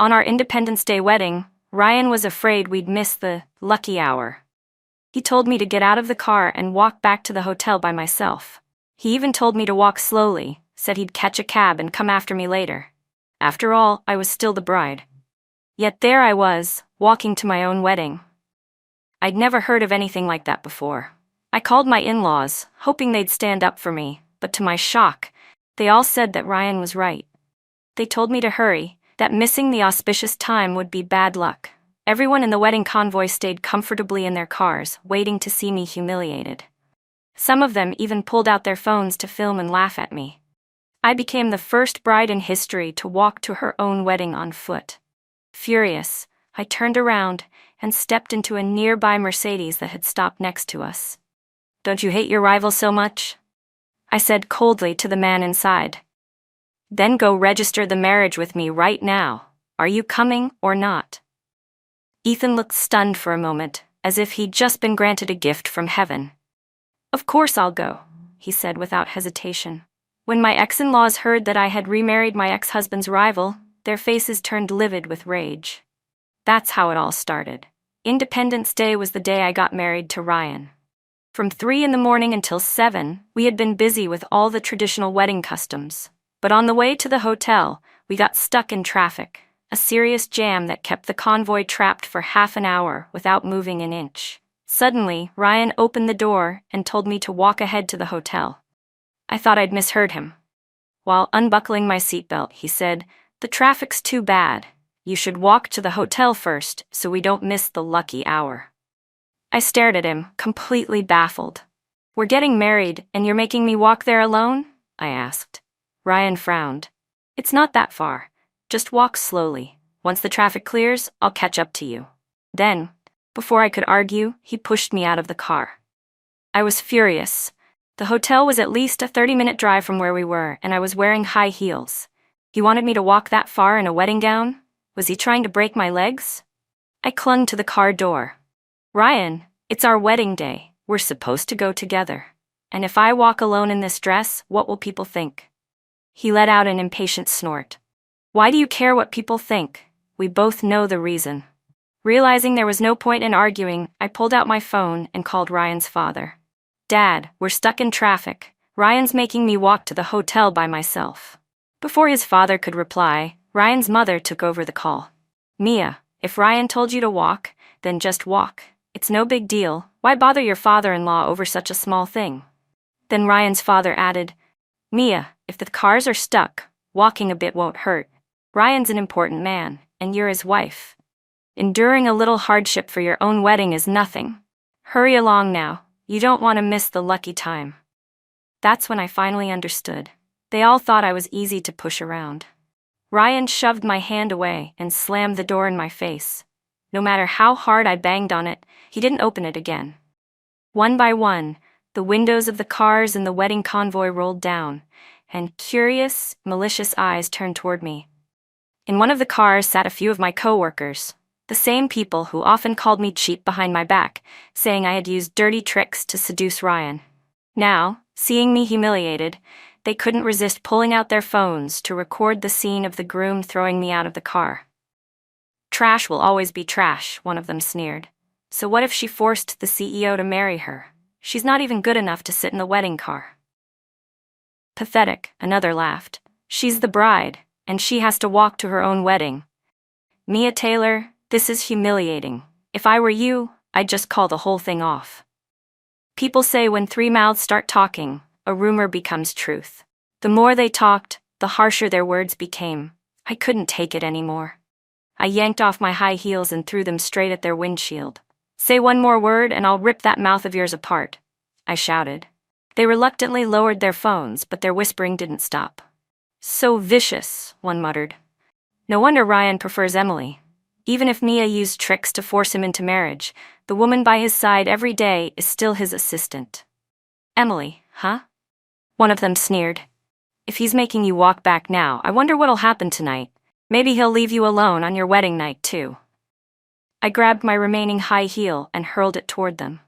On our Independence Day wedding, Ryan was afraid we'd miss the lucky hour. He told me to get out of the car and walk back to the hotel by myself. He even told me to walk slowly, said he'd catch a cab and come after me later. After all, I was still the bride. Yet there I was, walking to my own wedding. I'd never heard of anything like that before. I called my in-laws, hoping they'd stand up for me, but to my shock, they all said that Ryan was right. They told me to hurry, that missing the auspicious time would be bad luck. Everyone in the wedding convoy stayed comfortably in their cars, waiting to see me humiliated. Some of them even pulled out their phones to film and laugh at me. I became the first bride in history to walk to her own wedding on foot. Furious, I turned around and stepped into a nearby Mercedes that had stopped next to us. "Don't you hate your rival so much?" I said coldly to the man inside. "Then go register the marriage with me right now. Are you coming or not?" Ethan looked stunned for a moment, as if he'd just been granted a gift from heaven. "Of course I'll go," he said without hesitation. When my ex-in-laws heard that I had remarried my ex-husband's rival, their faces turned livid with rage. That's how it all started. Independence Day was the day I got married to Ryan. From 3 in the morning until 7, we had been busy with all the traditional wedding customs. But on the way to the hotel, we got stuck in traffic, a serious jam that kept the convoy trapped for half an hour without moving an inch. Suddenly, Ryan opened the door and told me to walk ahead to the hotel. I thought I'd misheard him. While unbuckling my seatbelt, he said, "The traffic's too bad. You should walk to the hotel first so we don't miss the lucky hour." I stared at him, completely baffled. "We're getting married and you're making me walk there alone?" I asked. Ryan frowned. "It's not that far. Just walk slowly. Once the traffic clears, I'll catch up to you." Then, before I could argue, he pushed me out of the car. I was furious. The hotel was at least a 30-minute drive from where we were, and I was wearing high heels. He wanted me to walk that far in a wedding gown? Was he trying to break my legs? I clung to the car door. "Ryan, it's our wedding day. We're supposed to go together. And if I walk alone in this dress, what will people think?" He let out an impatient snort. "Why do you care what people think? We both know the reason." Realizing there was no point in arguing, I pulled out my phone and called Ryan's father. "Dad, we're stuck in traffic. Ryan's making me walk to the hotel by myself." Before his father could reply, Ryan's mother took over the call. "Mia, if Ryan told you to walk, then just walk. It's no big deal. Why bother your father-in-law over such a small thing?" Then Ryan's father added, "Mia, if the cars are stuck, walking a bit won't hurt. Ryan's an important man, and you're his wife. Enduring a little hardship for your own wedding is nothing. Hurry along now. You don't want to miss the lucky time." That's when I finally understood. They all thought I was easy to push around. Ryan shoved my hand away and slammed the door in my face. No matter how hard I banged on it, he didn't open it again. One by one, the windows of the cars in the wedding convoy rolled down, and curious, malicious eyes turned toward me. In one of the cars sat a few of my co-workers, the same people who often called me cheap behind my back, saying I had used dirty tricks to seduce Ryan. Now, seeing me humiliated, they couldn't resist pulling out their phones to record the scene of the groom throwing me out of the car. "Trash will always be trash," one of them sneered. "So what if she forced the CEO to marry her? She's not even good enough to sit in the wedding car." "Pathetic," another laughed. "She's the bride, and she has to walk to her own wedding. Mia Taylor, this is humiliating. If I were you, I'd just call the whole thing off." People say when 3 mouths start talking, a rumor becomes truth. The more they talked, the harsher their words became. I couldn't take it anymore. I yanked off my high heels and threw them straight at their windshield. "Say one more word and I'll rip that mouth of yours apart," I shouted. They reluctantly lowered their phones, but their whispering didn't stop. "So vicious," one muttered. "No wonder Ryan prefers Emily. Even if Mia used tricks to force him into marriage, the woman by his side every day is still his assistant." "Emily, huh?" One of them sneered. "If he's making you walk back now, I wonder what'll happen tonight. Maybe he'll leave you alone on your wedding night, too." I grabbed my remaining high heel and hurled it toward them.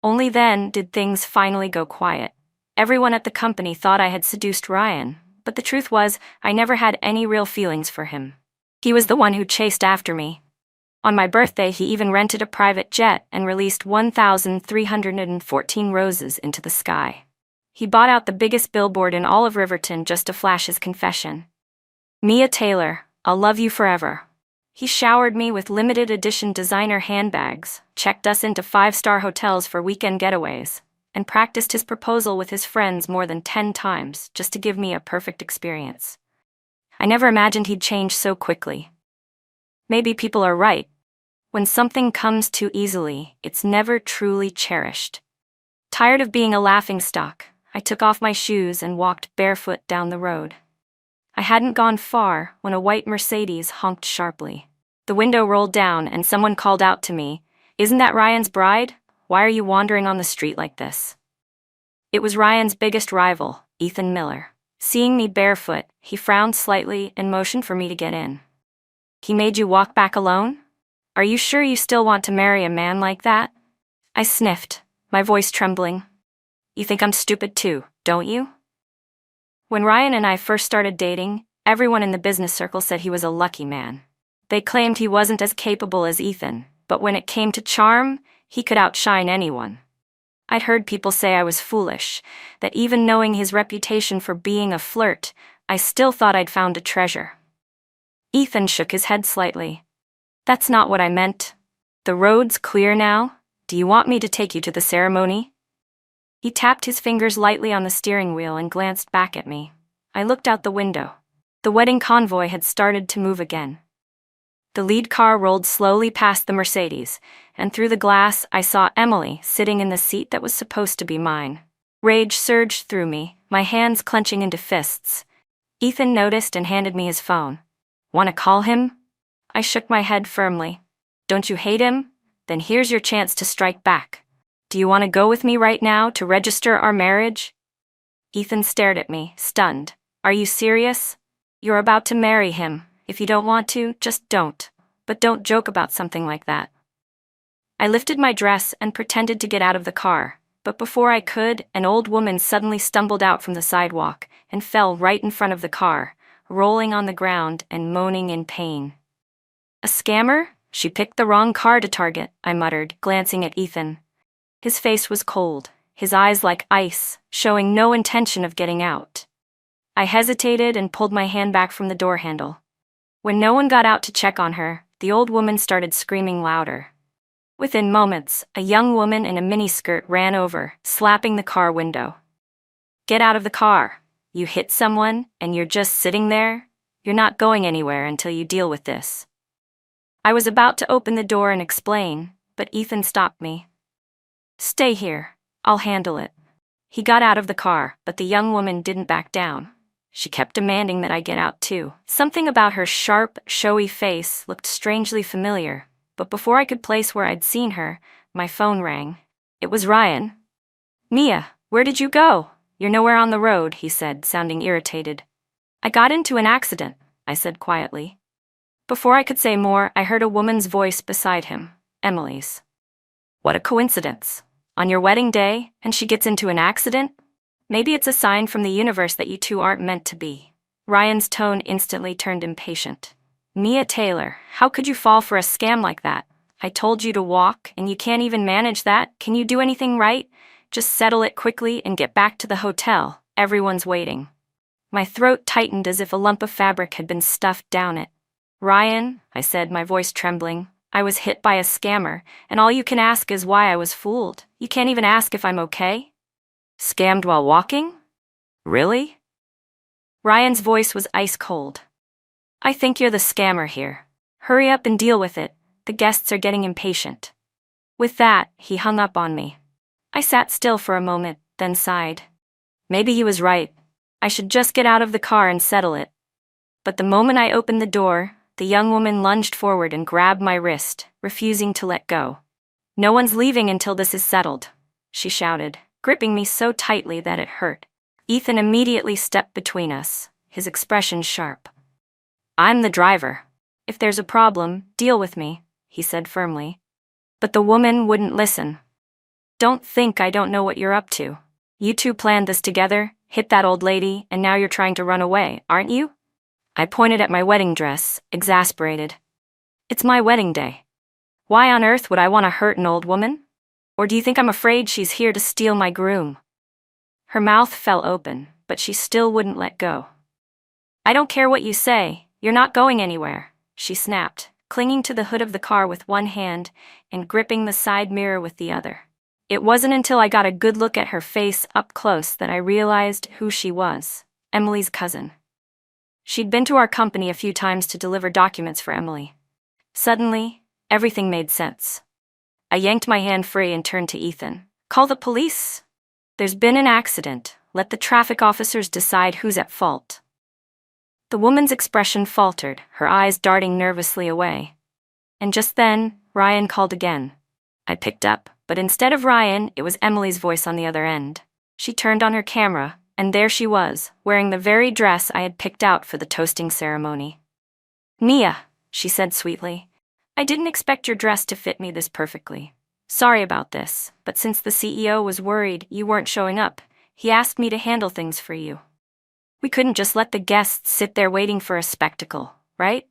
Only then did things finally go quiet. Everyone at the company thought I had seduced Ryan, but the truth was, I never had any real feelings for him. He was the one who chased after me. On my birthday, he even rented a private jet and released 1,314 roses into the sky. He bought out the biggest billboard in all of Riverton just to flash his confession. Mia Taylor, I'll love you forever. He showered me with limited edition designer handbags, checked us into 5-star hotels for weekend getaways, and practiced his proposal with his friends more than 10 times just to give me a perfect experience. I never imagined he'd change so quickly. Maybe people are right. When something comes too easily, it's never truly cherished. Tired of being a laughingstock, I took off my shoes and walked barefoot down the road. I hadn't gone far when a white Mercedes honked sharply. The window rolled down and someone called out to me, "Isn't that Ryan's bride? Why are you wandering on the street like this?" It was Ryan's biggest rival, Ethan Miller. Seeing me barefoot, he frowned slightly and motioned for me to get in. "He made you walk back alone? Are you sure you still want to marry a man like that?" I sniffed, my voice trembling. "You think I'm stupid too, don't you?" When Ryan and I first started dating, everyone in the business circle said he was a lucky man. They claimed he wasn't as capable as Ethan, but when it came to charm, he could outshine anyone. I'd heard people say I was foolish, that even knowing his reputation for being a flirt, I still thought I'd found a treasure. Ethan shook his head slightly. "That's not what I meant. The road's clear now. Do you want me to take you to the ceremony?" He tapped his fingers lightly on the steering wheel and glanced back at me. I looked out the window. The wedding convoy had started to move again. The lead car rolled slowly past the Mercedes, and through the glass I saw Emily sitting in the seat that was supposed to be mine. Rage surged through me, my hands clenching into fists. Ethan noticed and handed me his phone. "Want to call him?" I shook my head firmly. "Don't you hate him? Then here's your chance to strike back. Do you want to go with me right now to register our marriage?" Ethan stared at me, stunned. "Are you serious? You're about to marry him. If you don't want to, just don't. But don't joke about something like that." I lifted my dress and pretended to get out of the car, but before I could, an old woman suddenly stumbled out from the sidewalk and fell right in front of the car, rolling on the ground and moaning in pain. "A scammer? She picked the wrong car to target," I muttered, glancing at Ethan. His face was cold, his eyes like ice, showing no intention of getting out. I hesitated and pulled my hand back from the door handle. When no one got out to check on her, the old woman started screaming louder. Within moments, a young woman in a miniskirt ran over, slapping the car window. "Get out of the car. You hit someone, and you're just sitting there? You're not going anywhere until you deal with this." I was about to open the door and explain, but Ethan stopped me. "Stay here. I'll handle it." He got out of the car, but the young woman didn't back down. She kept demanding that I get out too. Something about her sharp, showy face looked strangely familiar, but before I could place where I'd seen her, my phone rang. It was Ryan. "Mia, where did you go? You're nowhere on the road," he said, sounding irritated. "I got into an accident," I said quietly. Before I could say more, I heard a woman's voice beside him, Emily's. "What a coincidence. On your wedding day, and she gets into an accident? Maybe it's a sign from the universe that you two aren't meant to be." Ryan's tone instantly turned impatient. "Mia Taylor, how could you fall for a scam like that? I told you to walk, and you can't even manage that. Can you do anything right? Just settle it quickly and get back to the hotel. Everyone's waiting." My throat tightened as if a lump of fabric had been stuffed down it. "Ryan," I said, my voice trembling, "I was hit by a scammer, and all you can ask is why I was fooled. You can't even ask if I'm okay?" "Scammed while walking? Really?" Ryan's voice was ice cold. "I think you're the scammer here. Hurry up and deal with it. The guests are getting impatient." With that, he hung up on me. I sat still for a moment, then sighed. Maybe he was right. I should just get out of the car and settle it. But the moment I opened the door, the young woman lunged forward and grabbed my wrist, refusing to let go. "No one's leaving until this is settled," she shouted, gripping me so tightly that it hurt. Ethan immediately stepped between us, his expression sharp. "I'm the driver. If there's a problem, deal with me," he said firmly. But the woman wouldn't listen. "Don't think I don't know what you're up to. You two planned this together, hit that old lady, and now you're trying to run away, aren't you?" I pointed at my wedding dress, exasperated. It's my wedding day. Why on earth would I want to hurt an old woman? Or do you think I'm afraid she's here to steal my groom? Her mouth fell open, but she still wouldn't let go. I don't care what you say, you're not going anywhere, she snapped, clinging to the hood of the car with one hand and gripping the side mirror with the other. It wasn't until I got a good look at her face up close that I realized who she was, Emily's cousin. She'd been to our company a few times to deliver documents for Emily. Suddenly, everything made sense. I yanked my hand free and turned to Ethan. Call the police. There's been an accident. Let the traffic officers decide who's at fault. The woman's expression faltered, her eyes darting nervously away. And just then, Ryan called again. I picked up, but instead of Ryan, it was Emily's voice on the other end. She turned on her camera, and there she was, wearing the very dress I had picked out for the toasting ceremony. Mia, she said sweetly, I didn't expect your dress to fit me this perfectly. Sorry about this, but since the CEO was worried you weren't showing up, he asked me to handle things for you. We couldn't just let the guests sit there waiting for a spectacle, right?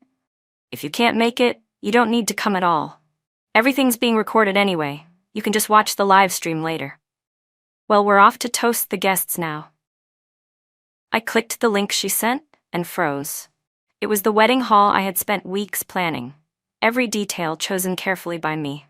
If you can't make it, you don't need to come at all. Everything's being recorded anyway. You can just watch the live stream later. Well, we're off to toast the guests now. I clicked the link she sent and froze. It was the wedding hall I had spent weeks planning, every detail chosen carefully by me.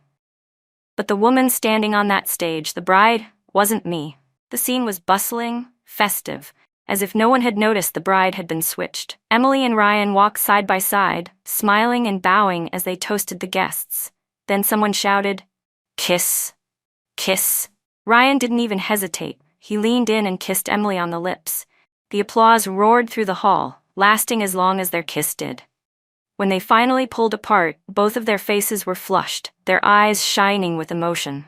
But the woman standing on that stage, the bride, wasn't me. The scene was bustling, festive, as if no one had noticed the bride had been switched. Emily and Ryan walked side by side, smiling and bowing as they toasted the guests. Then someone shouted, "Kiss! Kiss!" Ryan didn't even hesitate. He leaned in and kissed Emily on the lips. The applause roared through the hall, lasting as long as their kiss did. When they finally pulled apart, both of their faces were flushed, their eyes shining with emotion.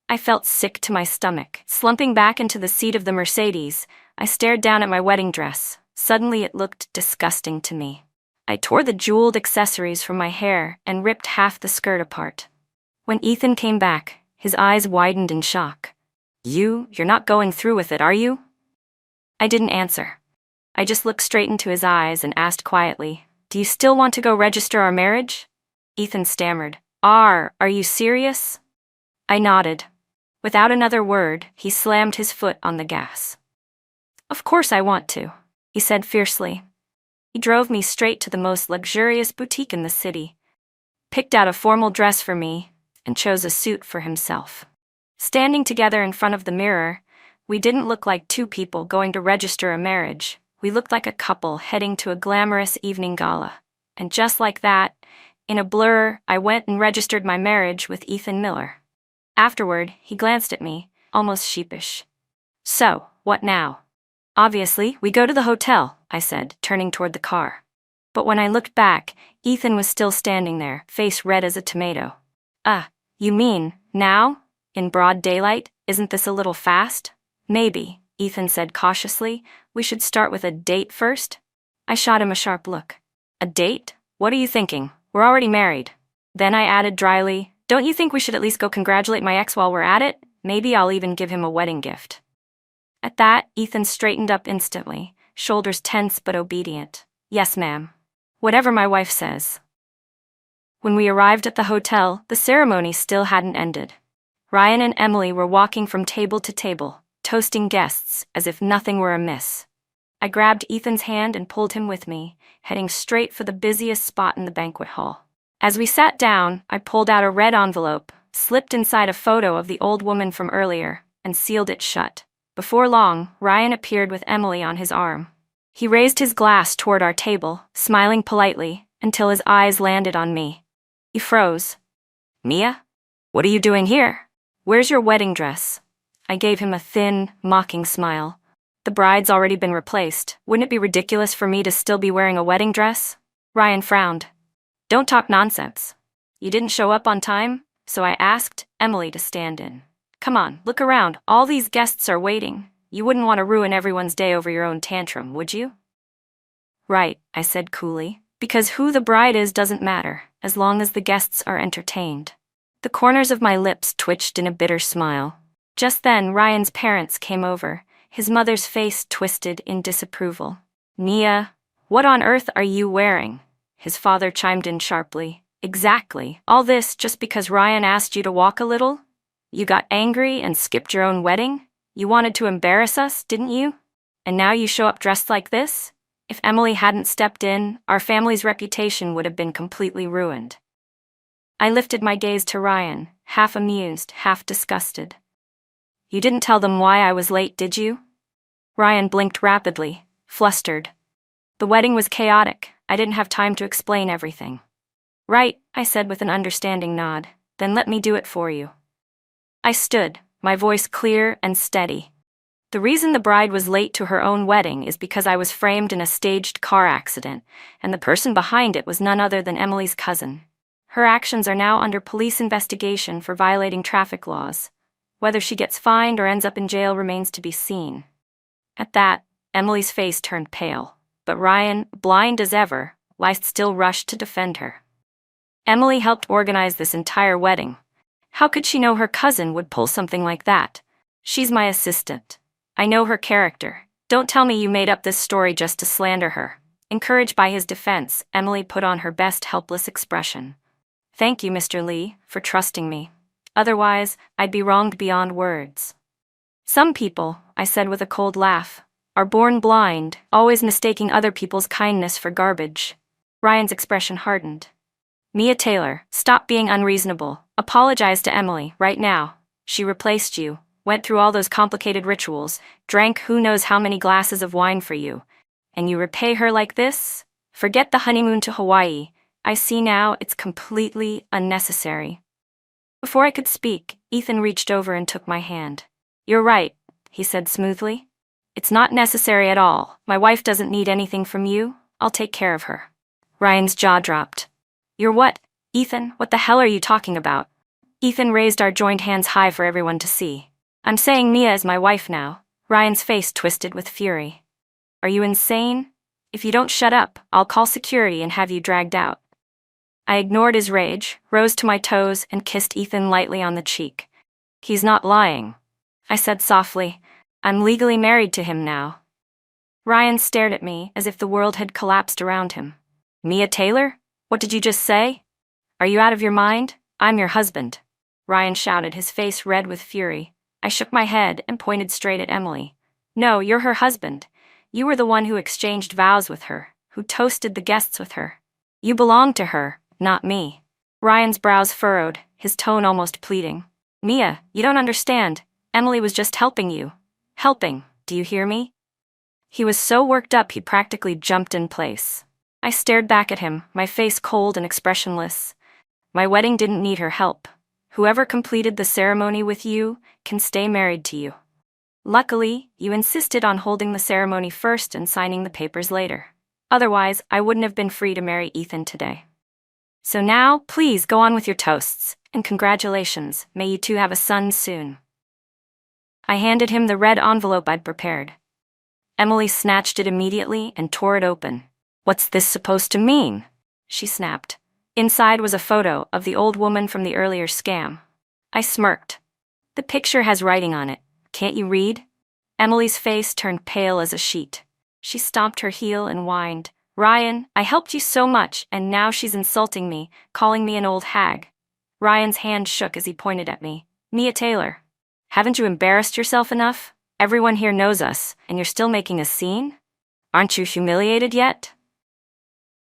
I felt sick to my stomach. Slumping back into the seat of the Mercedes, I stared down at my wedding dress. Suddenly it looked disgusting to me. I tore the jeweled accessories from my hair and ripped half the skirt apart. When Ethan came back, his eyes widened in shock. You're not going through with it, are you? I didn't answer. I just looked straight into his eyes and asked quietly, Do you still want to go register our marriage? Ethan stammered, Are you serious? I nodded. Without another word, he slammed his foot on the gas. Of course I want to, he said fiercely. He drove me straight to the most luxurious boutique in the city, picked out a formal dress for me, and chose a suit for himself. Standing together in front of the mirror, we didn't look like two people going to register a marriage. We looked like a couple heading to a glamorous evening gala. And just like that, in a blur, I went and registered my marriage with Ethan Miller. Afterward, he glanced at me, almost sheepish. So, what now? Obviously, we go to the hotel, I said, turning toward the car. But when I looked back, Ethan was still standing there, face red as a tomato. You mean, now? In broad daylight? Isn't this a little fast? Maybe, Ethan said cautiously. We should start with a date first? I shot him a sharp look. A date? What are you thinking? We're already married. Then I added dryly, Don't you think we should at least go congratulate my ex while we're at it? Maybe I'll even give him a wedding gift. At that, Ethan straightened up instantly, shoulders tense but obedient. Yes, ma'am. Whatever my wife says. When we arrived at the hotel, the ceremony still hadn't ended. Ryan and Emily were walking from table to table, toasting guests as if nothing were amiss. I grabbed Ethan's hand and pulled him with me, heading straight for the busiest spot in the banquet hall. As we sat down, I pulled out a red envelope, slipped inside a photo of the old woman from earlier, and sealed it shut. Before long, Ryan appeared with Emily on his arm. He raised his glass toward our table, smiling politely, until his eyes landed on me. He froze. Mia? What are you doing here? Where's your wedding dress? I gave him a thin, mocking smile. The bride's already been replaced. Wouldn't it be ridiculous for me to still be wearing a wedding dress? Ryan frowned. Don't talk nonsense. You didn't show up on time, so I asked Emily to stand in. Come on, look around. All these guests are waiting. You wouldn't want to ruin everyone's day over your own tantrum, would you? Right, I said coolly, because who the bride is doesn't matter, as long as the guests are entertained. The corners of my lips twitched in a bitter smile. Just then, Ryan's parents came over, his mother's face twisted in disapproval. Nia, What on earth are you wearing? His father chimed in sharply. Exactly. All this just because Ryan asked you to walk a little? You got angry and skipped your own wedding? You wanted to embarrass us, didn't you? And now you show up dressed like this? If Emily hadn't stepped in, our family's reputation would have been completely ruined. I lifted my gaze to Ryan, half amused, half disgusted. You didn't tell them why I was late, did you? Ryan blinked rapidly, flustered. The wedding was chaotic. I didn't have time to explain everything. Right, I said with an understanding nod. Then let me do it for you. I stood, my voice clear and steady. The reason the bride was late to her own wedding is because I was framed in a staged car accident, and the person behind it was none other than Emily's cousin. Her actions are now under police investigation for violating traffic laws. Whether she gets fined or ends up in jail remains to be seen. At that, Emily's face turned pale, but Ryan, blind as ever, still rushed to defend her. Emily helped organize this entire wedding. How could she know her cousin would pull something like that? She's my assistant. I know her character. Don't tell me you made up this story just to slander her. Encouraged by his defense, Emily put on her best helpless expression. Thank you, Mr. Lee, for trusting me. Otherwise, I'd be wronged beyond words. Some people, I said with a cold laugh, are born blind, always mistaking other people's kindness for garbage. Ryan's expression hardened. Mia Taylor, stop being unreasonable. Apologize to Emily, right now. She replaced you, went through all those complicated rituals, drank who knows how many glasses of wine for you. And you repay her like this? Forget the honeymoon to Hawaii. I see now it's completely unnecessary. Before I could speak, Ethan reached over and took my hand. You're right, he said smoothly. It's not necessary at all. My wife doesn't need anything from you. I'll take care of her. Ryan's jaw dropped. You're what? Ethan, what the hell are you talking about? Ethan raised our joined hands high for everyone to see. I'm saying Mia is my wife now. Ryan's face twisted with fury. Are you insane? If you don't shut up, I'll call security and have you dragged out. I ignored his rage, rose to my toes, and kissed Ethan lightly on the cheek. He's not lying, I said softly. I'm legally married to him now. Ryan stared at me as if the world had collapsed around him. Mia Taylor? What did you just say? Are you out of your mind? I'm your husband. Ryan shouted, his face red with fury. I shook my head and pointed straight at Emily. No, you're her husband. You were the one who exchanged vows with her, who toasted the guests with her. You belong to her, not me. Ryan's brows furrowed, his tone almost pleading. Mia, you don't understand. Emily was just helping you. Helping, do you hear me? He was so worked up he practically jumped in place. I stared back at him, my face cold and expressionless. My wedding didn't need her help. Whoever completed the ceremony with you can stay married to you. Luckily, you insisted on holding the ceremony first and signing the papers later. Otherwise, I wouldn't have been free to marry Ethan today. So now, please go on with your toasts, and congratulations, may you two have a son soon. I handed him the red envelope I'd prepared. Emily snatched it immediately and tore it open. What's this supposed to mean? She snapped. Inside was a photo of the old woman from the earlier scam. I smirked. The picture has writing on it. Can't you read? Emily's face turned pale as a sheet. She stomped her heel and whined. Ryan, I helped you so much, and now she's insulting me, calling me an old hag. Ryan's hand shook as he pointed at me. Mia Taylor, haven't you embarrassed yourself enough? Everyone here knows us, and you're still making a scene? Aren't you humiliated yet?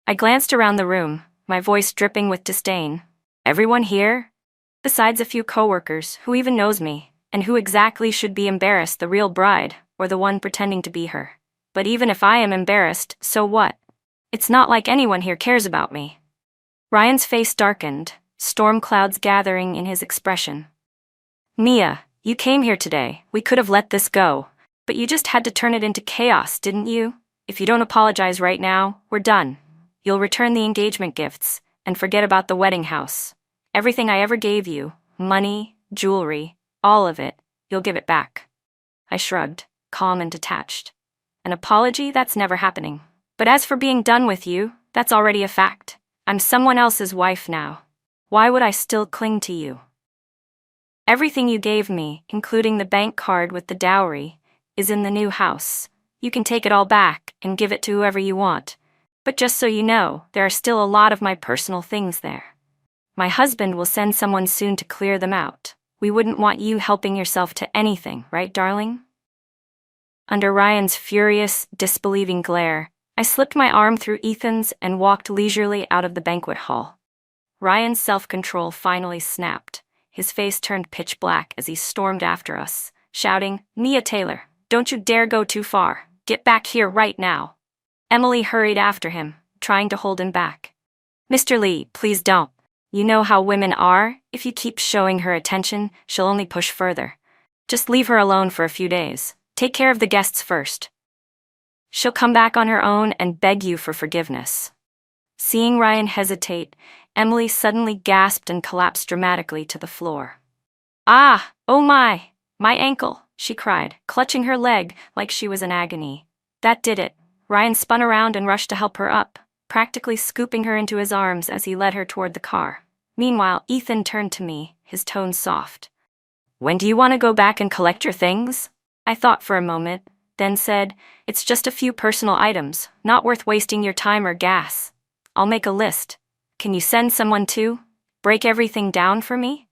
I glanced around the room, my voice dripping with disdain. Everyone here? Besides a few coworkers, who even knows me, and who exactly should be embarrassed, the real bride, or the one pretending to be her? But even if I am embarrassed, so what? It's not like anyone here cares about me. Ryan's face darkened, storm clouds gathering in his expression. Mia, you came here today. We could have let this go. But you just had to turn it into chaos, didn't you? If you don't apologize right now, we're done. You'll return the engagement gifts, and forget about the wedding house. Everything I ever gave you, money, jewelry, all of it, you'll give it back. I shrugged, calm and detached. An apology? That's never happening. But as for being done with you, that's already a fact. I'm someone else's wife now. Why would I still cling to you? Everything you gave me, including the bank card with the dowry, is in the new house. You can take it all back and give it to whoever you want. But just so you know, there are still a lot of my personal things there. My husband will send someone soon to clear them out. We wouldn't want you helping yourself to anything, right, darling?" Under Ryan's furious, disbelieving glare, I slipped my arm through Ethan's and walked leisurely out of the banquet hall. Ryan's self-control finally snapped. His face turned pitch black as he stormed after us, shouting, "Mia Taylor, don't you dare go too far. Get back here right now." Emily hurried after him, trying to hold him back. "Mr. Lee, please don't. You know how women are. If you keep showing her attention, she'll only push further. Just leave her alone for a few days. Take care of the guests first. She'll come back on her own and beg you for forgiveness." Seeing Ryan hesitate, Emily suddenly gasped and collapsed dramatically to the floor. "Ah, oh my ankle," she cried, clutching her leg like she was in agony. That did it. Ryan spun around and rushed to help her up, practically scooping her into his arms as he led her toward the car. Meanwhile, Ethan turned to me, his tone soft. "When do you want to go back and collect your things?" I thought for a moment, then said, "It's just a few personal items, not worth wasting your time or gas. I'll make a list. Can you send someone too? Break everything down for me?"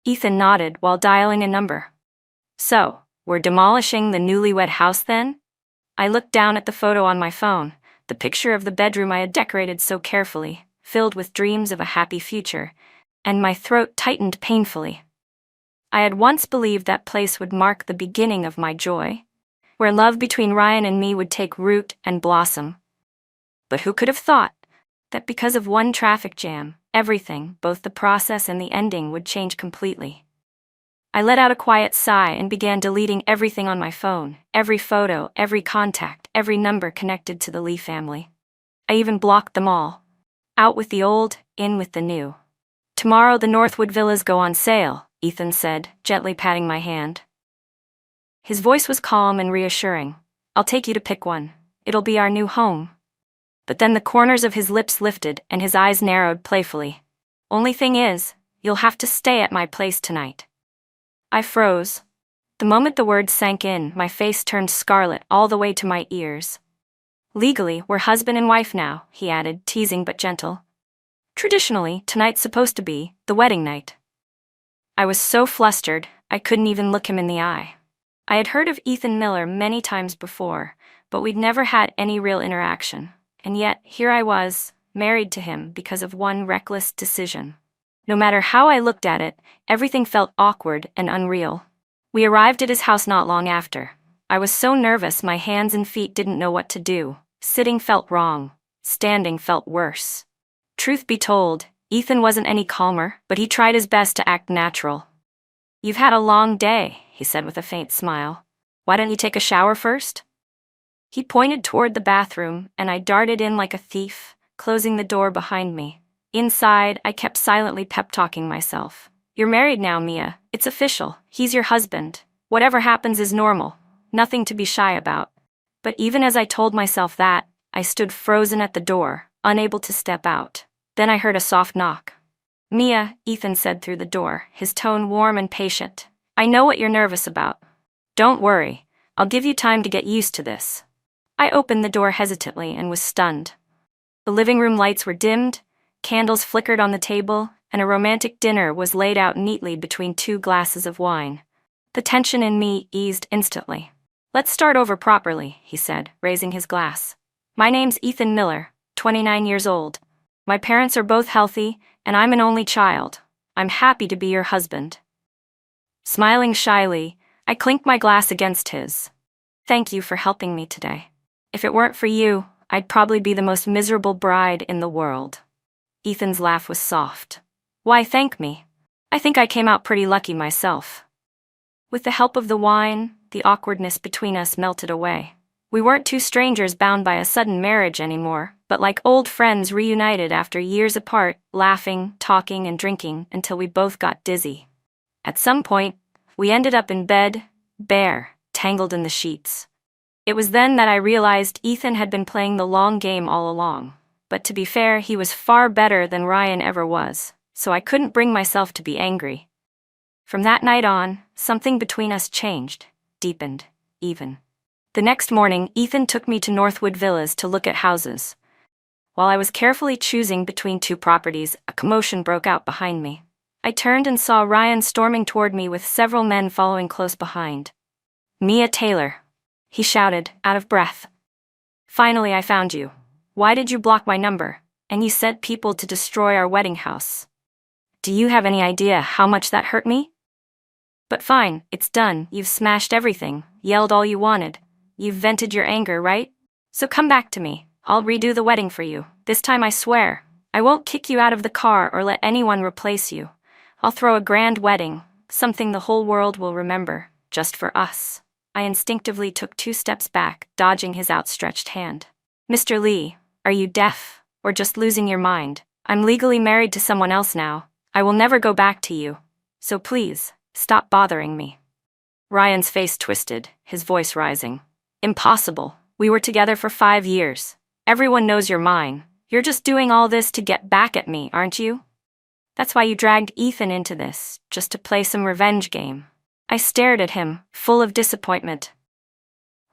Ethan nodded while dialing a number. "So, we're demolishing the newlywed house then?" I looked down at the photo on my phone, the picture of the bedroom I had decorated so carefully, filled with dreams of a happy future, and my throat tightened painfully. I had once believed that place would mark the beginning of my joy, where love between Ryan and me would take root and blossom. But who could have thought that because of one traffic jam, everything, both the process and the ending, would change completely? I let out a quiet sigh and began deleting everything on my phone, every photo, every contact, every number connected to the Lee family. I even blocked them all. Out with the old, in with the new. "Tomorrow the Northwood villas go on sale," Ethan said, gently patting my hand. His voice was calm and reassuring. "I'll take you to pick one. It'll be our new home." But then the corners of his lips lifted and his eyes narrowed playfully. "Only thing is, you'll have to stay at my place tonight." I froze. The moment the words sank in, my face turned scarlet all the way to my ears. "Legally, we're husband and wife now," he added, teasing but gentle. "Traditionally, tonight's supposed to be the wedding night." I was so flustered, I couldn't even look him in the eye. I had heard of Ethan Miller many times before, but we'd never had any real interaction. And yet, here I was, married to him because of one reckless decision. No matter how I looked at it, everything felt awkward and unreal. We arrived at his house not long after. I was so nervous my hands and feet didn't know what to do. Sitting felt wrong. Standing felt worse. Truth be told, Ethan wasn't any calmer, but he tried his best to act natural. "You've had a long day," he said with a faint smile. "Why don't you take a shower first?" He pointed toward the bathroom, and I darted in like a thief, closing the door behind me. Inside, I kept silently pep-talking myself. "You're married now, Mia. It's official. He's your husband. Whatever happens is normal. Nothing to be shy about." But even as I told myself that, I stood frozen at the door, unable to step out. Then I heard a soft knock. "Mia," Ethan said through the door, his tone warm and patient. "I know what you're nervous about. Don't worry. I'll give you time to get used to this." I opened the door hesitantly and was stunned. The living room lights were dimmed, candles flickered on the table, and a romantic dinner was laid out neatly between 2 glasses of wine. The tension in me eased instantly. "Let's start over properly," he said, raising his glass. "My name's Ethan Miller, 29 years old. My parents are both healthy, and I'm an only child. I'm happy to be your husband." Smiling shyly, I clinked my glass against his. "Thank you for helping me today. If it weren't for you, I'd probably be the most miserable bride in the world." Ethan's laugh was soft. "Why thank me? I think I came out pretty lucky myself." With the help of the wine, the awkwardness between us melted away. We weren't two strangers bound by a sudden marriage anymore, but like old friends reunited after years apart, laughing, talking, and drinking until we both got dizzy. At some point, we ended up in bed, bare, tangled in the sheets. It was then that I realized Ethan had been playing the long game all along. But to be fair, he was far better than Ryan ever was, so I couldn't bring myself to be angry. From that night on, something between us changed, deepened, even. The next morning, Ethan took me to Northwood Villas to look at houses. While I was carefully choosing between two properties, a commotion broke out behind me. I turned and saw Ryan storming toward me with several men following close behind. "Mia Taylor," he shouted, out of breath. "Finally I found you. Why did you block my number? And you sent people to destroy our wedding house. Do you have any idea how much that hurt me? But fine, it's done, you've smashed everything, yelled all you wanted. You've vented your anger, right? So come back to me, I'll redo the wedding for you. This time I swear, I won't kick you out of the car or let anyone replace you. I'll throw a grand wedding, something the whole world will remember, just for us." I instinctively took 2 steps back, dodging his outstretched hand. "Mr. Lee, are you deaf, or just losing your mind? I'm legally married to someone else now. I will never go back to you. So please, stop bothering me." Ryan's face twisted, his voice rising. "Impossible. We were together for 5 years. Everyone knows you're mine. You're just doing all this to get back at me, aren't you? That's why you dragged Ethan into this, just to play some revenge game." I stared at him, full of disappointment.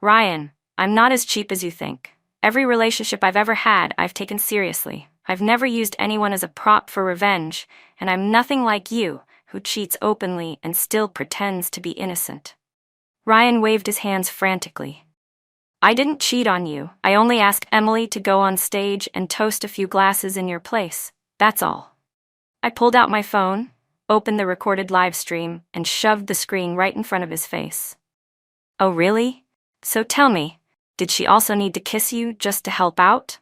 "Ryan, I'm not as cheap as you think. Every relationship I've ever had, I've taken seriously. I've never used anyone as a prop for revenge, and I'm nothing like you, who cheats openly and still pretends to be innocent." Ryan waved his hands frantically. "I didn't cheat on you. I only asked Emily to go on stage and toast a few glasses in your place. That's all." I pulled out my phone, opened the recorded live stream, and shoved the screen right in front of his face. "Oh really? So tell me, did she also need to kiss you just to help out?"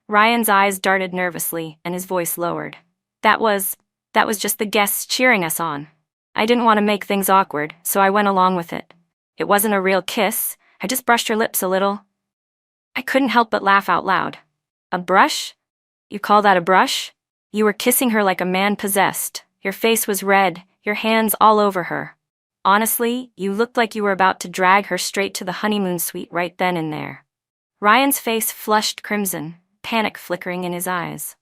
Ryan's eyes darted nervously and his voice lowered. That was just the guests cheering us on. I didn't want to make things awkward, so I went along with it. It wasn't a real kiss, I just brushed her lips a little." I couldn't help but laugh out loud. "A brush? You call that a brush? You were kissing her like a man possessed. Your face was red, your hands all over her. Honestly, you looked like you were about to drag her straight to the honeymoon suite right then and there." Ryan's face flushed crimson, panic flickering in his eyes.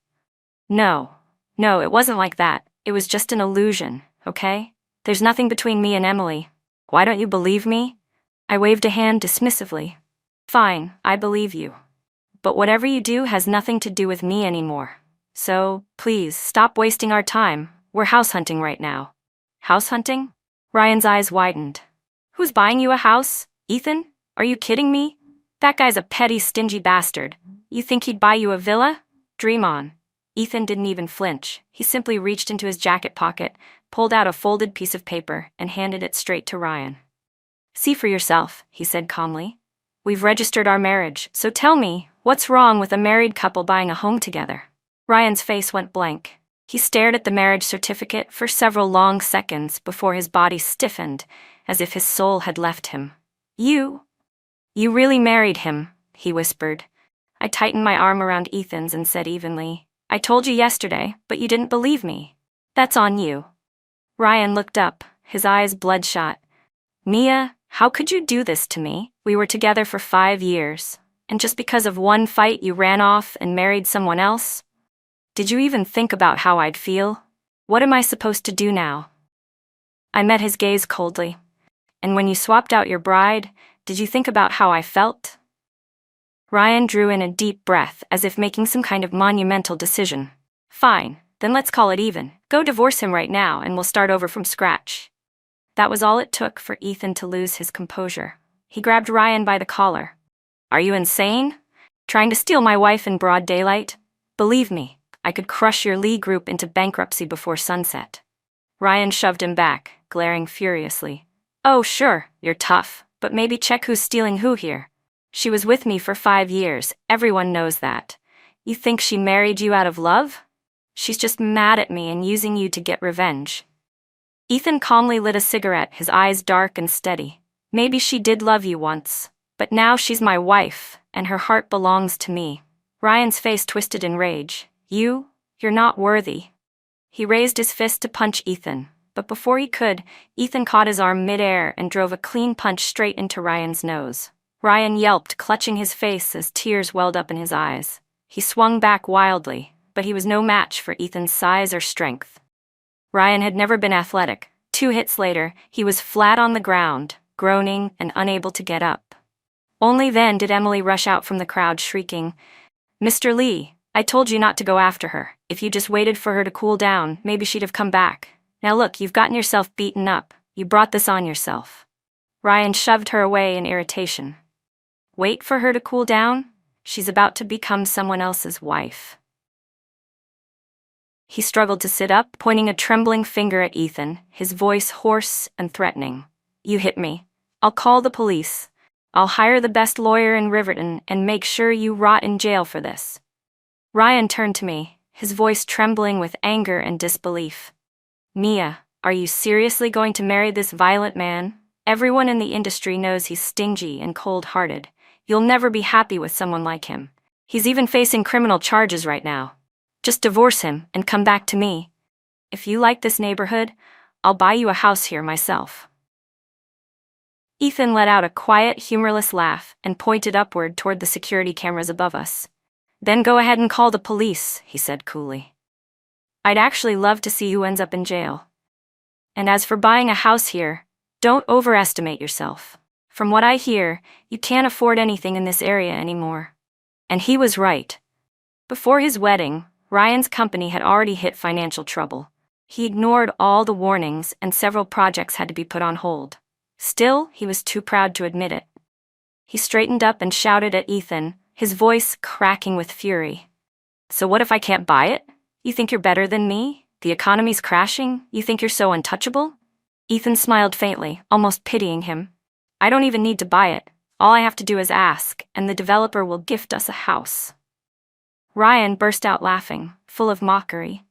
No, it wasn't like that. It was just an illusion, okay? There's nothing between me and Emily. Why don't you believe me?" I waved a hand dismissively. "Fine, I believe you. But whatever you do has nothing to do with me anymore. So, please, stop wasting our time. We're house hunting right now." "House hunting?" Ryan's eyes widened. "Who's buying you a house? Ethan? Are you kidding me? That guy's a petty, stingy bastard. You think he'd buy you a villa? Dream on." Ethan didn't even flinch. He simply reached into his jacket pocket, pulled out a folded piece of paper, and handed it straight to Ryan. "See for yourself," he said calmly. "We've registered our marriage, so tell me, what's wrong with a married couple buying a home together?" Ryan's face went blank. He stared at the marriage certificate for several long seconds before his body stiffened, as if his soul had left him. You really married him," he whispered. I tightened my arm around Ethan's and said evenly, "I told you yesterday, but you didn't believe me. That's on you." Ryan looked up, his eyes bloodshot. "Mia, how could you do this to me? We were together for 5 years, and just because of one fight you ran off and married someone else? Did you even think about how I'd feel? What am I supposed to do now?" I met his gaze coldly. "And when you swapped out your bride, did you think about how I felt?" Ryan drew in a deep breath as if making some kind of monumental decision. "Fine, then let's call it even. Go divorce him right now and we'll start over from scratch." That was all it took for Ethan to lose his composure. He grabbed Ryan by the collar. "Are you insane? Trying to steal my wife in broad daylight? Believe me, I could crush your Lee group into bankruptcy before sunset." Ryan shoved him back, glaring furiously. "Oh sure, you're tough, but maybe check who's stealing who here. She was with me for 5 years, everyone knows that. You think she married you out of love? She's just mad at me and using you to get revenge." Ethan calmly lit a cigarette, his eyes dark and steady. "Maybe she did love you once, but now she's my wife, and her heart belongs to me." Ryan's face twisted in rage. You're not worthy." He raised his fist to punch Ethan, but before he could, Ethan caught his arm midair and drove a clean punch straight into Ryan's nose. Ryan yelped, clutching his face as tears welled up in his eyes. He swung back wildly, but he was no match for Ethan's size or strength. Ryan had never been athletic. 2 hits later, he was flat on the ground, groaning and unable to get up. Only then did Emily rush out from the crowd shrieking, "Mr. Lee, I told you not to go after her. If you just waited for her to cool down, maybe she'd have come back. Now look, you've gotten yourself beaten up. You brought this on yourself." Ryan shoved her away in irritation. Wait for her to cool down? She's about to become someone else's wife. He struggled to sit up, pointing a trembling finger at Ethan, his voice hoarse and threatening. "You hit me. I'll call the police. I'll hire the best lawyer in Riverton and make sure you rot in jail for this." Ryan turned to me, his voice trembling with anger and disbelief. "Mia, are you seriously going to marry this violent man? Everyone in the industry knows he's stingy and cold-hearted. You'll never be happy with someone like him. He's even facing criminal charges right now. Just divorce him and come back to me. If you like this neighborhood, I'll buy you a house here myself." Ethan let out a quiet, humorless laugh and pointed upward toward the security cameras above us. "Then go ahead and call the police," he said coolly. "I'd actually love to see who ends up in jail. And as for buying a house here, don't overestimate yourself. From what I hear, you can't afford anything in this area anymore." And he was right. Before his wedding, Ryan's company had already hit financial trouble. He ignored all the warnings and several projects had to be put on hold. Still, he was too proud to admit it. He straightened up and shouted at Ethan, his voice cracking with fury. "So what if I can't buy it? You think you're better than me? The economy's crashing? You think you're so untouchable?" Ethan smiled faintly, almost pitying him. "I don't even need to buy it. All I have to do is ask, and the developer will gift us a house." Ryan burst out laughing, full of mockery.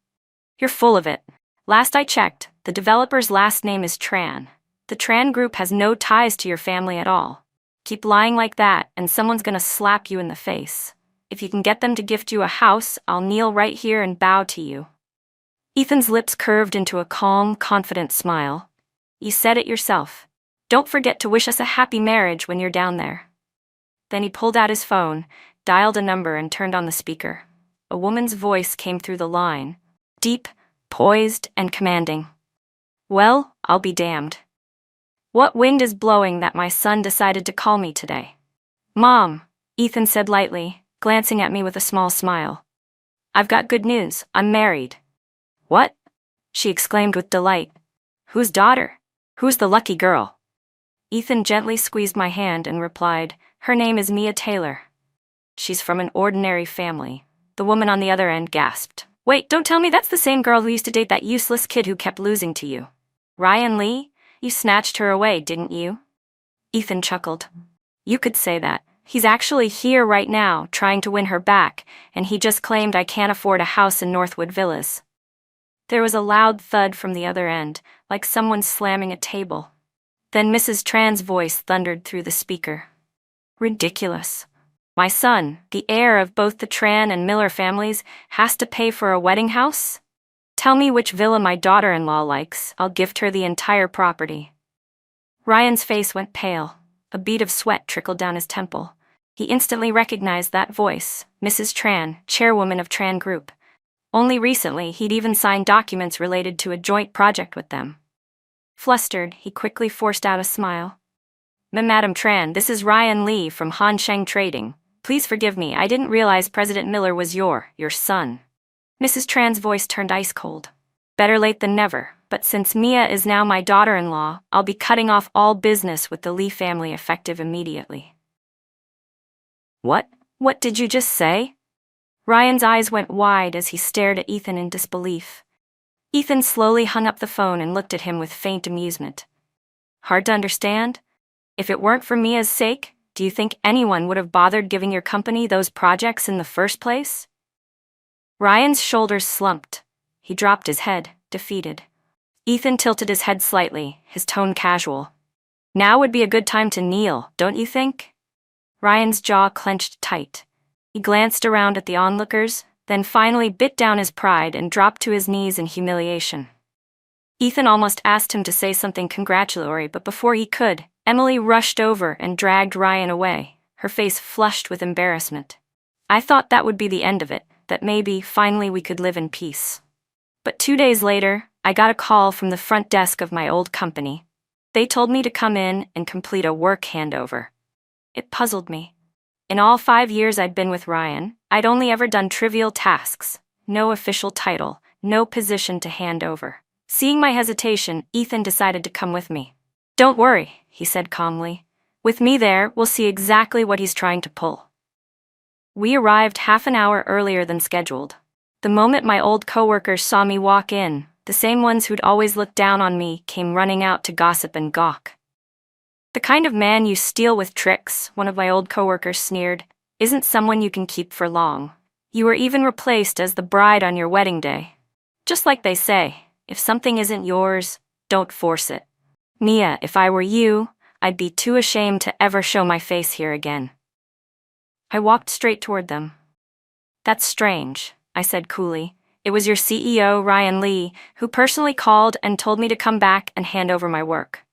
"You're full of it. Last I checked, the developer's last name is Tran. The Tran Group has no ties to your family at all. Keep lying like that, and someone's gonna slap you in the face. If you can get them to gift you a house, I'll kneel right here and bow to you." Ethan's lips curved into a calm, confident smile. "You said it yourself. Don't forget to wish us a happy marriage when you're down there." Then he pulled out his phone, dialed a number and turned on the speaker. A woman's voice came through the line, deep, poised, and commanding. "Well, I'll be damned. What wind is blowing that my son decided to call me today?" "Mom," Ethan said lightly, glancing at me with a small smile. "I've got good news. I'm married." "What?" she exclaimed with delight. "Whose daughter? Who's the lucky girl?" Ethan gently squeezed my hand and replied, "Her name is Mia Taylor. She's from an ordinary family." The woman on the other end gasped. "Wait, don't tell me that's the same girl who used to date that useless kid who kept losing to you. Ryan Lee? You snatched her away, didn't you?" Ethan chuckled. "You could say that. He's actually here right now, trying to win her back, and he just claimed I can't afford a house in Northwood Villas." There was a loud thud from the other end, like someone slamming a table. Then Mrs. Tran's voice thundered through the speaker. "Ridiculous. My son, the heir of both the Tran and Miller families, has to pay for a wedding house? Tell me which villa my daughter-in-law likes. I'll gift her the entire property." Ryan's face went pale. A bead of sweat trickled down his temple. He instantly recognized that voice, Mrs. Tran, chairwoman of Tran Group. Only recently, he'd even signed documents related to a joint project with them. Flustered, he quickly forced out a smile. "Madam Tran, this is Ryan Lee from Han Sheng Trading. Please forgive me, I didn't realize President Miller was your son." Mrs. Tran's voice turned ice cold. "Better late than never, but since Mia is now my daughter-in-law, I'll be cutting off all business with the Lee family effective immediately." "What? What did you just say?" Ryan's eyes went wide as he stared at Ethan in disbelief. Ethan slowly hung up the phone and looked at him with faint amusement. "Hard to understand? If it weren't for Mia's sake, do you think anyone would have bothered giving your company those projects in the first place?" Ryan's shoulders slumped. He dropped his head, defeated. Ethan tilted his head slightly, his tone casual. "Now would be a good time to kneel, don't you think?" Ryan's jaw clenched tight. He glanced around at the onlookers, then finally bit down his pride and dropped to his knees in humiliation. Ethan almost asked him to say something congratulatory, but before he could, Emily rushed over and dragged Ryan away, her face flushed with embarrassment. I thought that would be the end of it, that maybe, finally we could live in peace. But 2 days later, I got a call from the front desk of my old company. They told me to come in and complete a work handover. It puzzled me. In all 5 years I'd been with Ryan, I'd only ever done trivial tasks, no official title, no position to hand over. Seeing my hesitation, Ethan decided to come with me. "Don't worry," he said calmly. "With me there, we'll see exactly what he's trying to pull." We arrived half an hour earlier than scheduled. The moment my old coworkers saw me walk in, the same ones who'd always looked down on me came running out to gossip and gawk. "The kind of man you steal with tricks," one of my old coworkers sneered, "isn't someone you can keep for long. You were even replaced as the bride on your wedding day. Just like they say, if something isn't yours, don't force it." Mia, if I were you, I'd be too ashamed to ever show my face here again. I walked straight toward them. "That's strange," I said coolly. "It was your CEO, Ryan Lee, who personally called and told me to come back and hand over my work."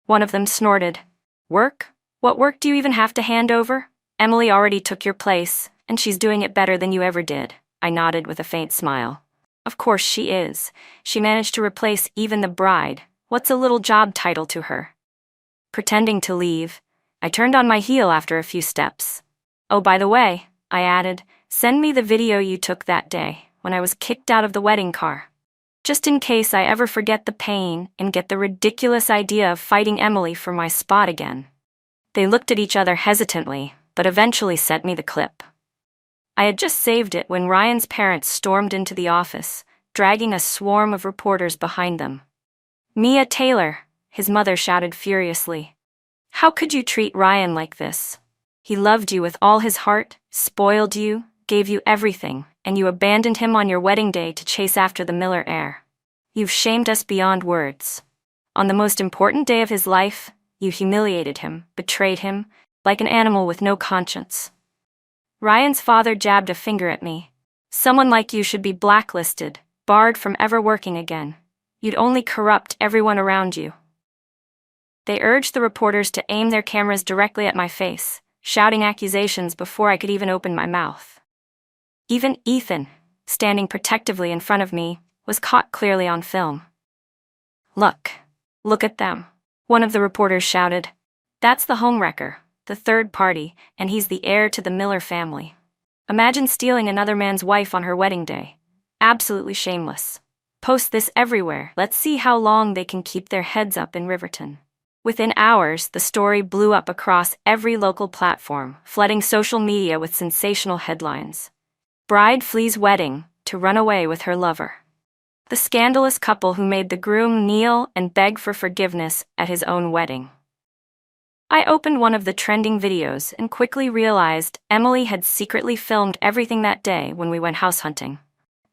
One of them snorted. "Work? What work do you even have to hand over? Emily already took your place, and she's doing it better than you ever did." I nodded with a faint smile. "Of course she is. She managed to replace even the bride. What's a little job title to her?" Pretending to leave, I turned on my heel after a few steps. "Oh, by the way," I added, "send me the video you took that day, when I was kicked out of the wedding car. Just in case I ever forget the pain and get the ridiculous idea of fighting Emily for my spot again." They looked at each other hesitantly, but eventually sent me the clip. I had just saved it when Ryan's parents stormed into the office, dragging a swarm of reporters behind them. "Mia Taylor," his mother shouted furiously. "How could you treat Ryan like this? He loved you with all his heart, spoiled you, gave you everything, and you abandoned him on your wedding day to chase after the Miller heir. You've shamed us beyond words. On the most important day of his life, you humiliated him, betrayed him, like an animal with no conscience." Ryan's father jabbed a finger at me. "Someone like you should be blacklisted, barred from ever working again. You'd only corrupt everyone around you." They urged the reporters to aim their cameras directly at my face, shouting accusations before I could even open my mouth. Even Ethan, standing protectively in front of me, was caught clearly on film. Look at them," one of the reporters shouted. "That's the homewrecker, the third party, and he's the heir to the Miller family. Imagine stealing another man's wife on her wedding day. Absolutely shameless. Post this everywhere. Let's see how long they can keep their heads up in Riverton." Within hours, the story blew up across every local platform, flooding social media with sensational headlines. "Bride flees wedding to run away with her lover." The scandalous couple who made the groom kneel and beg for forgiveness at his own wedding. I opened one of the trending videos and quickly realized Emily had secretly filmed everything that day when we went house hunting.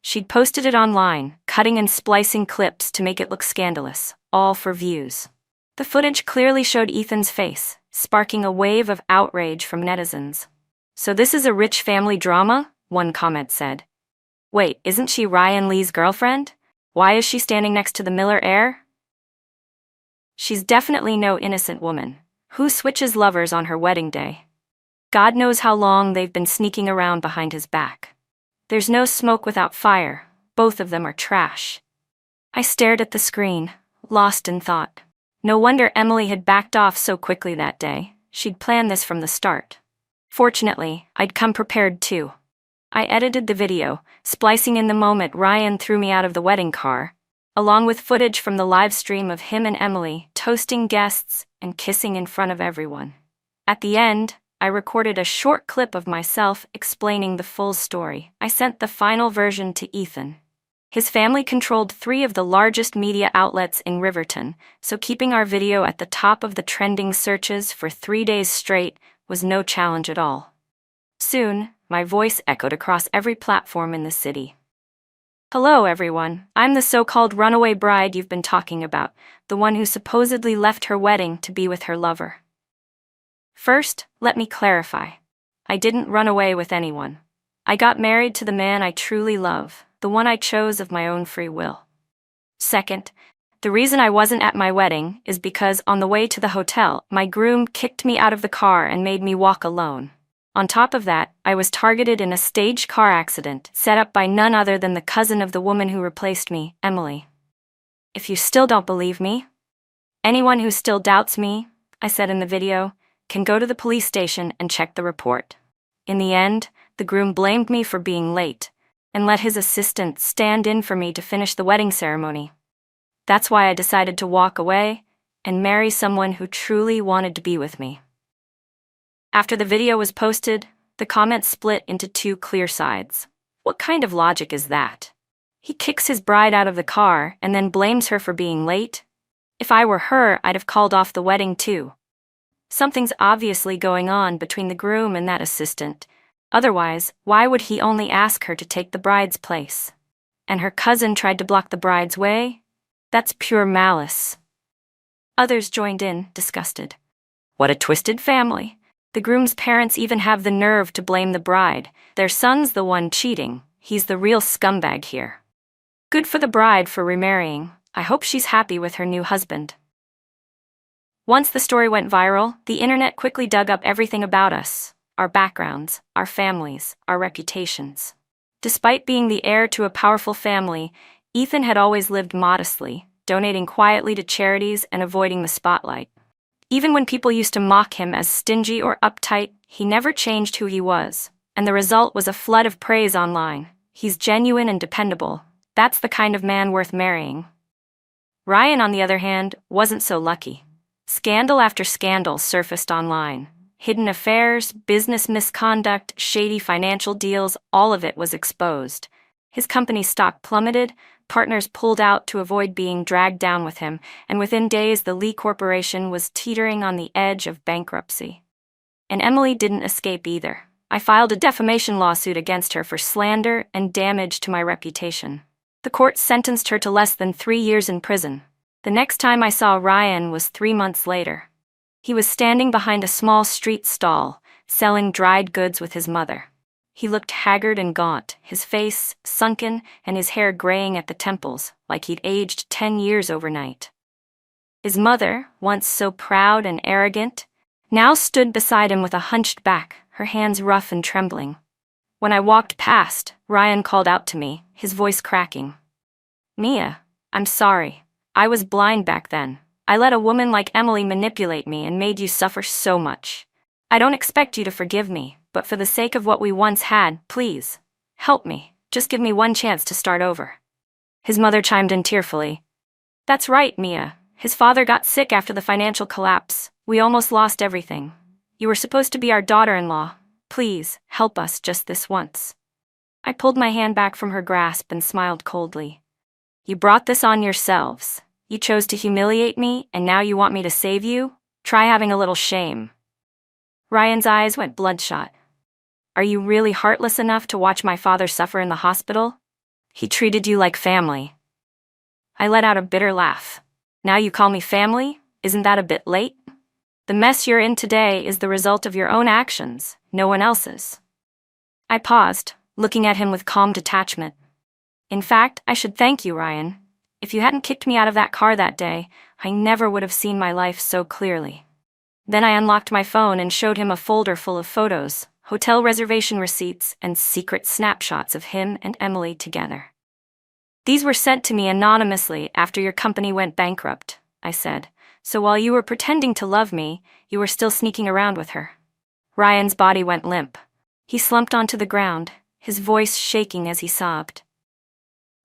She'd posted it online, cutting and splicing clips to make it look scandalous, all for views. The footage clearly showed Ethan's face, sparking a wave of outrage from netizens. "So this is a rich family drama?" one comment said. "Wait, isn't she Ryan Lee's girlfriend? Why is she standing next to the Miller heir?" "She's definitely no innocent woman. Who switches lovers on her wedding day? God knows how long they've been sneaking around behind his back. There's no smoke without fire. Both of them are trash." I stared at the screen, lost in thought. No wonder Emily had backed off so quickly that day. She'd planned this from the start. Fortunately, I'd come prepared too. I edited the video, splicing in the moment Ryan threw me out of the wedding car, along with footage from the live stream of him and Emily toasting guests and kissing in front of everyone. At the end, I recorded a short clip of myself explaining the full story. I sent the final version to Ethan. His family controlled 3 of the largest media outlets in Riverton, so keeping our video at the top of the trending searches for 3 days straight was no challenge at all. Soon, my voice echoed across every platform in the city. "Hello, everyone. I'm the so-called runaway bride you've been talking about, the one who supposedly left her wedding to be with her lover. First, let me clarify. I didn't run away with anyone. I got married to the man I truly love, the one I chose of my own free will. Second, the reason I wasn't at my wedding is because on the way to the hotel, my groom kicked me out of the car and made me walk alone. On top of that, I was targeted in a staged car accident set up by none other than the cousin of the woman who replaced me, Emily. If you still don't believe me, anyone who still doubts me, I said in the video, can go to the police station and check the report. In the end, the groom blamed me for being late and let his assistant stand in for me to finish the wedding ceremony. That's why I decided to walk away and marry someone who truly wanted to be with me. After the video was posted, the comments split into two clear sides. What kind of logic is that? He kicks his bride out of the car and then blames her for being late? If I were her, I'd have called off the wedding too. Something's obviously going on between the groom and that assistant. Otherwise, why would he only ask her to take the bride's place? And her cousin tried to block the bride's way? That's pure malice. Others joined in, disgusted. What a twisted family. The groom's parents even have the nerve to blame the bride. Their son's the one cheating. He's the real scumbag here. Good for the bride for remarrying. I hope she's happy with her new husband. Once the story went viral, the internet quickly dug up everything about us, our backgrounds, our families, our reputations. Despite being the heir to a powerful family, Ethan had always lived modestly, donating quietly to charities and avoiding the spotlight. Even when people used to mock him as stingy or uptight, he never changed who he was, and the result was a flood of praise online. He's genuine and dependable. That's the kind of man worth marrying. Ryan, on the other hand, wasn't so lucky. Scandal after scandal surfaced online. Hidden affairs, business misconduct, shady financial deals, all of it was exposed. His company's stock plummeted, partners pulled out to avoid being dragged down with him, and within days the Lee Corporation was teetering on the edge of bankruptcy. And Emily didn't escape either. I filed a defamation lawsuit against her for slander and damage to my reputation. The court sentenced her to less than 3 years in prison. The next time I saw Ryan was 3 months later. He was standing behind a small street stall, selling dried goods with his mother. He looked haggard and gaunt, his face sunken and his hair graying at the temples, like he'd aged 10 years overnight. His mother, once so proud and arrogant, now stood beside him with a hunched back, her hands rough and trembling. When I walked past, Ryan called out to me, his voice cracking. "Mia, I'm sorry. I was blind back then. I let a woman like Emily manipulate me and made you suffer so much. I don't expect you to forgive me, but for the sake of what we once had, please, help me. Just give me one chance to start over." His mother chimed in tearfully. "That's right, Mia. His father got sick after the financial collapse. We almost lost everything. You were supposed to be our daughter-in-law. Please, help us just this once." I pulled my hand back from her grasp and smiled coldly. "You brought this on yourselves. You chose to humiliate me, and now you want me to save you? Try having a little shame." Ryan's eyes went bloodshot. "Are you really heartless enough to watch my father suffer in the hospital? He treated you like family." I let out a bitter laugh. "Now you call me family? Isn't that a bit late? The mess you're in today is the result of your own actions, no one else's." I paused, looking at him with calm detachment. "In fact, I should thank you, Ryan. If you hadn't kicked me out of that car that day, I never would have seen my life so clearly." Then I unlocked my phone and showed him a folder full of photos, hotel reservation receipts, and secret snapshots of him and Emily together. "These were sent to me anonymously after your company went bankrupt," I said. "So while you were pretending to love me, you were still sneaking around with her." Ryan's body went limp. He slumped onto the ground, his voice shaking as he sobbed.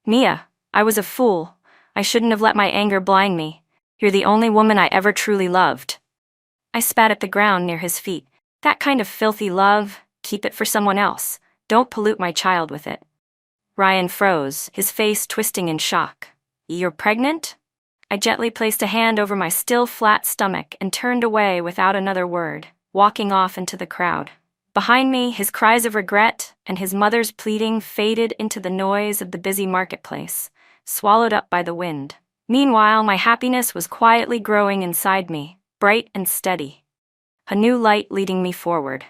"Mia, I was a fool. I shouldn't have let my anger blind me. You're the only woman I ever truly loved." I spat at the ground near his feet. "That kind of filthy love, keep it for someone else. Don't pollute my child with it." Ryan froze, his face twisting in shock. "You're pregnant?" I gently placed a hand over my still flat stomach and turned away without another word, walking off into the crowd. Behind me, his cries of regret and his mother's pleading faded into the noise of the busy marketplace, swallowed up by the wind. Meanwhile, my happiness was quietly growing inside me, bright and steady. A new light leading me forward.